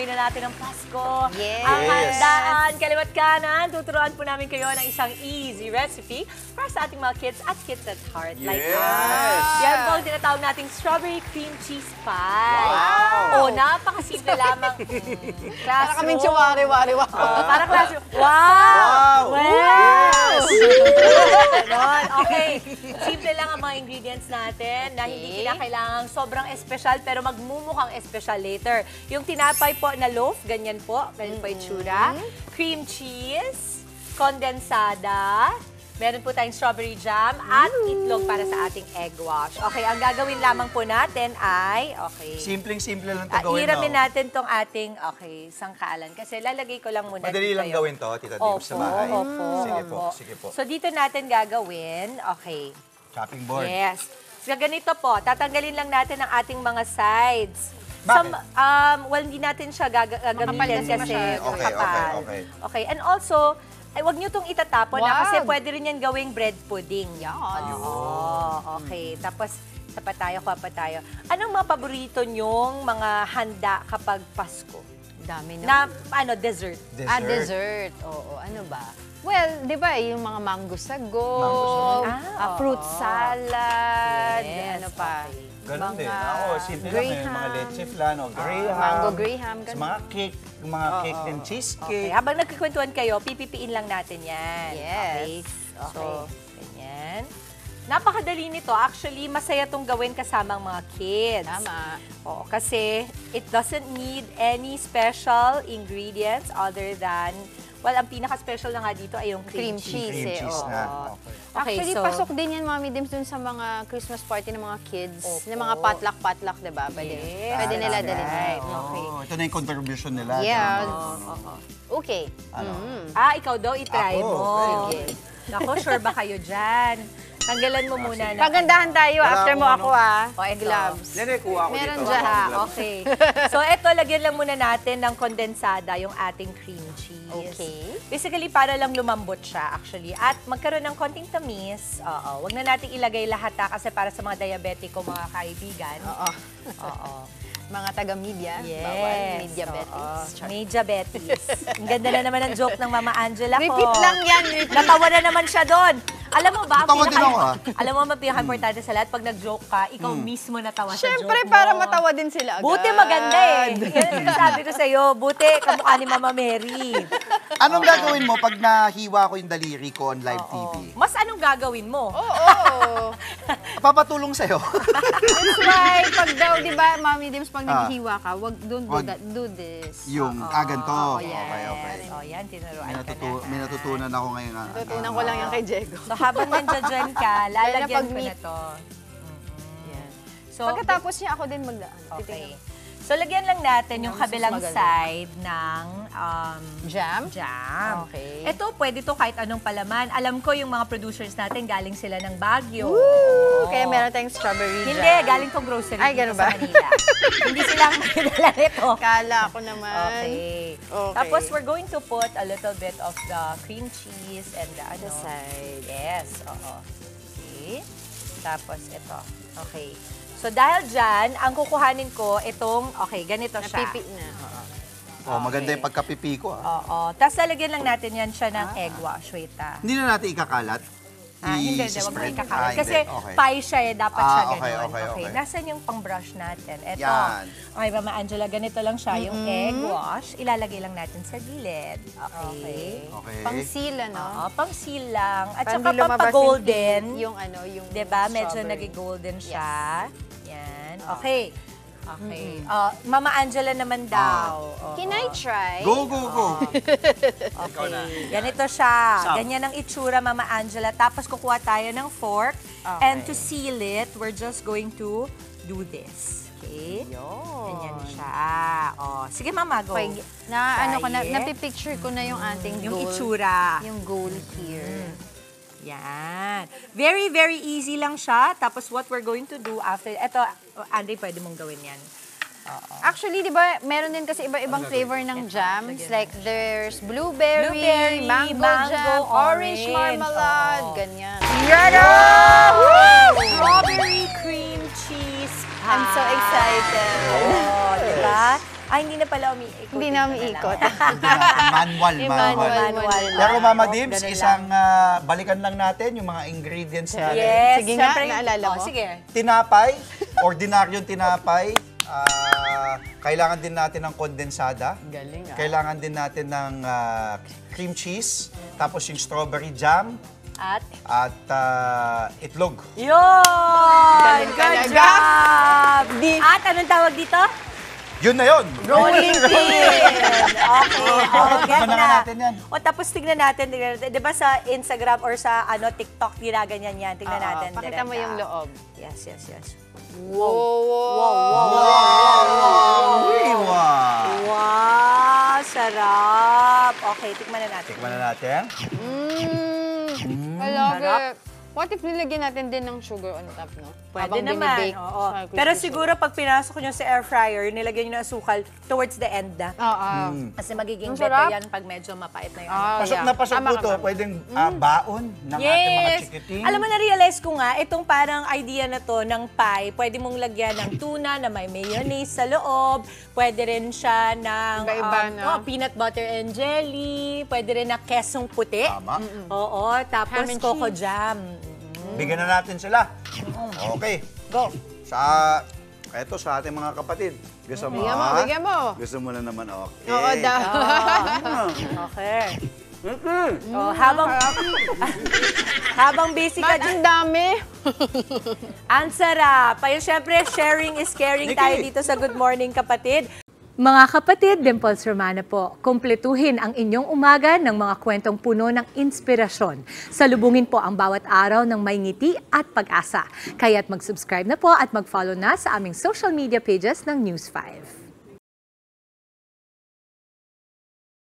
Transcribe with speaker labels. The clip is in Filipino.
Speaker 1: amoy na natin ang Pasko.
Speaker 2: Yes.
Speaker 1: Ang handaan, kaliwat kanan, tuturuan po namin kayo ng isang easy recipe para sa ating mga kids at kids at heart. Like us. Yan po ang tinatawag nating strawberry cream cheese pie.
Speaker 2: Wow!
Speaker 1: O, napakasimple lamang.
Speaker 2: Para kaming chiwari-wari.
Speaker 1: Para classroom. Wow! Yes! Ganon. Okay. Simple lang ang mga ingredients natin na hindi kailangan sobrang espesyal pero magmumukhang espesyal later. Yung tinapay po na loaf, ganyan po. Ganyan po itsura. Cream cheese, kondensada, meron po tayong strawberry jam at itlog para sa ating egg wash. Okay, ang gagawin lamang po natin ay,
Speaker 3: Simpleng-simple lang ito gawin.
Speaker 1: Hiramin natin tong ating, sangkalan. Kasi lalagay ko lang muna
Speaker 3: Madali lang gawin to, Tita Dibs, sa bahay. Sige po.
Speaker 1: So, dito natin gagawin,
Speaker 3: Chopping board.
Speaker 1: Yes. So, ganito po, tatanggalin lang natin ang ating mga sides.
Speaker 3: Bakit?
Speaker 1: Well, hindi natin siya gagamitin kasi kapal.
Speaker 3: Okay.
Speaker 1: And also, ay, wag nyo itong itatapon na kasi pwede rin yan gawing bread pudding.
Speaker 2: Yan.
Speaker 1: Okay. Tapos, kuha pa tayo. Anong mga paborito nyong mga handa kapag Pasko?
Speaker 2: Dami
Speaker 1: Na, dessert?
Speaker 2: Dessert. Oo, ano ba? Well, di ba, yung mga mango sago, fruit salad, ano pa?
Speaker 3: Ganun din. Ako, simple lang yung mga leche flan, graham.
Speaker 2: Mango graham.
Speaker 3: Mga cake, cake and cheesecake.
Speaker 1: Okay. Habang nagkikwentuhan kayo, pipipiin lang natin yan.
Speaker 2: Yes.
Speaker 1: Okay. So, ganyan. Napakadali nito. Actually, masaya itong gawin kasama ang mga kids.
Speaker 2: Tama.
Speaker 1: Oo, kasi it doesn't need any special ingredients other than, well, ang pinaka-special na nga dito ay yung cream cheese.
Speaker 3: Cream cheese na.
Speaker 1: Okay,
Speaker 2: Actually,
Speaker 1: so,
Speaker 2: pasok din yan, Mami Dims, dun sa mga Christmas party ng mga kids. Na mga potluck, diba? Pwede nila dalhin.
Speaker 1: Okay.
Speaker 3: Ito na yung contribution nila.
Speaker 2: Yeah. Okay.
Speaker 1: Ikaw daw, itry
Speaker 3: Ako,
Speaker 1: mo.
Speaker 3: okay.
Speaker 1: Naku, sure ba kayo dyan? Tanggalan mo muna na.
Speaker 2: Pagandahan tayo after mo ako,
Speaker 1: gloves.
Speaker 3: Kuha ko
Speaker 2: Meron
Speaker 3: dito.
Speaker 2: dyan.
Speaker 1: Okay. So, ito, lagyan lang muna natin ng kondensada yung ating cream cheese.
Speaker 2: Okay.
Speaker 1: Basically, para lang lumambot siya, actually. At magkaroon ng konting tamis. Huwag na natin ilagay lahat kasi para sa mga diabetiko, mga kaibigan. Oo.
Speaker 2: Mga taga-media.
Speaker 1: Yes.
Speaker 2: Bawal. Media-betis.
Speaker 1: Media-betis. Ang ganda na naman ng joke ng Mama Angela ko.
Speaker 2: Repeat lang yan.
Speaker 1: Natawa na naman siya doon. Alam mo ba,
Speaker 3: Alam
Speaker 1: mo, pinaka-importante sa lahat, pag nag-joke ka, ikaw mismo natawa sa joke mo.
Speaker 2: Siyempre, para matawa din sila agad.
Speaker 1: Buti maganda eh. Yan ang sabi ko sa'yo, buti kamukha ni Mama Mary.
Speaker 3: Anong gagawin mo pag nahiwa ko yung daliri ko on live TV?
Speaker 1: Mas anong gagawin mo?
Speaker 2: Oo.
Speaker 3: Papatulong sa'yo.
Speaker 2: That's why, pag daw, di ba, Mami Dims, pag naghihiwa ka, don't do this.
Speaker 3: Yung ganito.
Speaker 2: Okay.
Speaker 1: Yan, tinuruan ka na.
Speaker 3: May natutunan ako ngayon.
Speaker 2: Natutunan ko lang yan kay Diego.
Speaker 1: So, habang nandiyan ka, lalagyan ko na to. So,
Speaker 2: pagkatapos niya, ako din
Speaker 1: okay. So, lagyan lang natin yung kabilang side ng
Speaker 2: jam.
Speaker 1: Okay. Ito, pwede to kahit anong palaman. Alam ko yung mga producers natin, galing sila ng Baguio.
Speaker 2: Kaya meron tayong strawberry jam.
Speaker 1: Hindi, galing tong grocery dito
Speaker 2: ba?
Speaker 1: sa Manila. Hindi sila ang magdala nito.
Speaker 2: Kala ko naman.
Speaker 1: Okay. Tapos, we're going to put a little bit of the cream cheese and the
Speaker 2: the side.
Speaker 1: Yes, Okay. Tapos, ito. Okay. So, dahil dyan, ang kukuhanin ko, itong, ganito siya.
Speaker 2: Napipi na.
Speaker 3: Maganda yung pagkapipi ko.
Speaker 1: Tapos, lalagyan lang natin yan siya ng egg wash. Wait,
Speaker 3: Hindi na natin ikakalat?
Speaker 1: Hindi, wag mo ikakalat. Kasi pie siya dapat siya gano'n.
Speaker 3: Okay.
Speaker 1: Nasaan yung pang-brush natin? Ito.
Speaker 3: Yan.
Speaker 1: Okay, Mama Angela, ganito lang siya. Yung egg wash, ilalagay lang natin sa gilid. Okay.
Speaker 2: Pang-seal, ano?
Speaker 1: Pang-seal lang. At
Speaker 2: Parang
Speaker 1: saka
Speaker 2: di lumabas
Speaker 1: pampagolden.
Speaker 2: yung
Speaker 1: diba? Medyo
Speaker 2: strawberry.
Speaker 1: nag-golden siya. Yan. Okay. Mama Angela naman daw.
Speaker 2: Can I try?
Speaker 3: Go!
Speaker 1: Okay. Ganito siya. Ganyan ang itsura, Mama Angela. Tapos kukuha tayo ng fork. And to seal it, we're just going to do this. Okay? Ganyan siya. Sige, Mama, go.
Speaker 2: Napipicture ko na yung ating
Speaker 1: Yung
Speaker 2: goal.
Speaker 1: itsura.
Speaker 2: Yung goal here.
Speaker 1: Yan. Very, very easy lang siya. Tapos what we're going to do after, eto, Andy, pwede mong gawin yan.
Speaker 2: Actually, di ba, meron din kasi iba-ibang flavor ng jams. Like, there's blueberry, mango jam, orange marmalade, ganyan.
Speaker 1: Strawberry cream cheese pie.
Speaker 2: I'm so excited.
Speaker 1: Diba? Hindi na pala umiikot.
Speaker 2: Hindi na umiikot.
Speaker 3: Manual.
Speaker 1: Manual.
Speaker 3: Pero Mama
Speaker 1: Oo,
Speaker 3: Dims,
Speaker 1: ganun
Speaker 3: isang balikan lang natin yung mga ingredients natin.
Speaker 1: Yes,
Speaker 2: Sige nga,
Speaker 1: syempre,
Speaker 2: naalala mo?
Speaker 1: Sige.
Speaker 3: Tinapay, ordinaryong tinapay. Kailangan din natin ng kondensada.
Speaker 2: Galing
Speaker 3: Kailangan din natin ng cream cheese. Tapos yung strawberry jam.
Speaker 1: At?
Speaker 3: At itlog.
Speaker 1: Yun! Good
Speaker 2: talaga.
Speaker 1: job! At anong tawag dito?
Speaker 3: Yun na yun!
Speaker 1: Rolling pin! Okay, get
Speaker 3: tikman na
Speaker 1: na.
Speaker 3: natin yan.
Speaker 1: O tapos tignan natin. Di ba sa Instagram or sa TikTok, ginaganyan yan. Tignan natin.
Speaker 2: Pakita mo yung loob.
Speaker 1: Yes. Wow! Sarap! Okay, tikman na natin.
Speaker 3: Tikman na natin.
Speaker 2: I love it. What if nilagyan natin din ng sugar on top, no?
Speaker 1: Pwede
Speaker 2: Habang
Speaker 1: naman.
Speaker 2: binibake
Speaker 1: Oo.
Speaker 2: sa crispy
Speaker 1: Pero
Speaker 2: sugar.
Speaker 1: siguro pag pinasok nyo sa air fryer, nilagyan nyo ng asukal towards the end na.
Speaker 2: Oo.
Speaker 1: Kasi magiging
Speaker 2: Ang
Speaker 1: better
Speaker 2: sarap.
Speaker 1: yan pag medyo mapait na yun.
Speaker 3: Pasok na pasok
Speaker 2: Tama
Speaker 3: po
Speaker 2: ka,
Speaker 3: to.
Speaker 2: ma'am.
Speaker 3: Pwedeng baon ng ating mga chikiting.
Speaker 1: Alam mo, na-realize ko nga, itong parang idea na to ng pie, pwede mong lagyan ng tuna na may mayonnaise sa loob, pwede rin siya ng
Speaker 2: Iba-iba, no?
Speaker 1: peanut butter and jelly, pwede rin na kesong puti.
Speaker 3: Tama.
Speaker 1: Oo, tapos
Speaker 2: Ham and
Speaker 1: coco
Speaker 2: cheese.
Speaker 1: jam.
Speaker 3: Bigyan na natin sila. Okay.
Speaker 1: Go.
Speaker 3: Eto sa ating mga kapatid. Gusto mo,
Speaker 2: Bigyan mo,
Speaker 3: ha?
Speaker 2: bigyan mo.
Speaker 3: Gusto mo na naman, okay.
Speaker 2: Oo, daw.
Speaker 1: Okay. Oh, habang busy ka
Speaker 2: Ba't
Speaker 1: dyan,
Speaker 2: ang dami?
Speaker 1: ang sarap. Ayun, syempre, sharing is caring
Speaker 3: Nikki.
Speaker 1: tayo dito sa Good Morning Kapatid. Mga kapatid, Dimples Romana po, kumpletuhin ang inyong umaga ng mga kwentong puno ng inspirasyon. Salubungin po ang bawat araw ng may ngiti at pag-asa. Kaya't mag-subscribe na po at mag-follow na sa aming social media pages ng News 5.